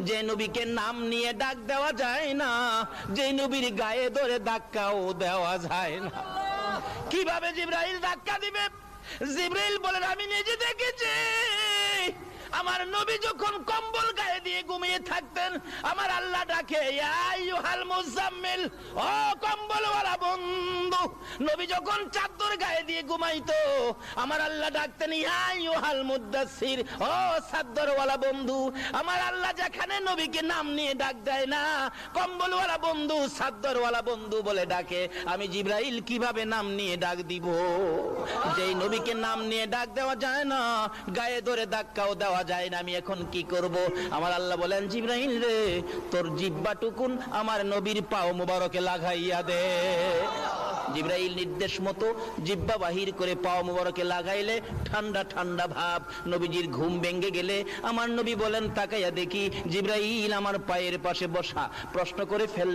যে নবীকে নাম নিয়ে ডাক দেওয়া যায় না, যে নবীর গায়ে ধরে ধাক্কাও দেওয়া যায় না। কিভাবে জিবরাইল ধাক্কা দিবে? জিবরাইল বলেন, আমি নিজে দেখেছি আমার নবী যখন কম্বল গায়ে দিয়ে ঘুমিয়ে থাকতেন, আমার আল্লাহ ডাকে, ইয়া আইয়ুহাল মুজাম্মিল, ও কম্বলওয়ালা বন্ধু। নবী যখন চাদর গায়ে দিয়ে ঘুমাইতো, আমার আল্লাহ ডাকতেন, ইয়া আইয়ুহাল মুদাসসির, ও চাদরওয়ালা বন্ধু। আমার আল্লাহ যেখানে নবীকে নাম নিয়ে ডাক দেয় না, কম্বলওয়ালা বন্ধু, চাদরওয়ালা বন্ধু বলে ডাকে, আমি জিবরাইল কিভাবে নাম নিয়ে ডাক দিব? যেই নবীকে নাম নিয়ে ডাক দেওয়া যায় না, গায়ে ধরে ধাক্কাও দেওয়া যায় না, আমি এখন কি করব? আমার আল্লাহ বলেন, জিবরাইল রে, তোর জিহ্বাটুকুন আমার নবীর পাও মুবারকে লাগাইয়া দে। জিবরাইল নির্দেশ মতো জিহ্বা বাহির করে পাও মুবারকে লাগাইলে ঠান্ডা ঠান্ডা ভাব। নবীজির ঘুম ভেঙে গেলে আমার নবী বলেন, তাকাইয়া দেখি জিবরাইল আমার পায়ের পাশে বসা। প্রশ্ন করে ফেল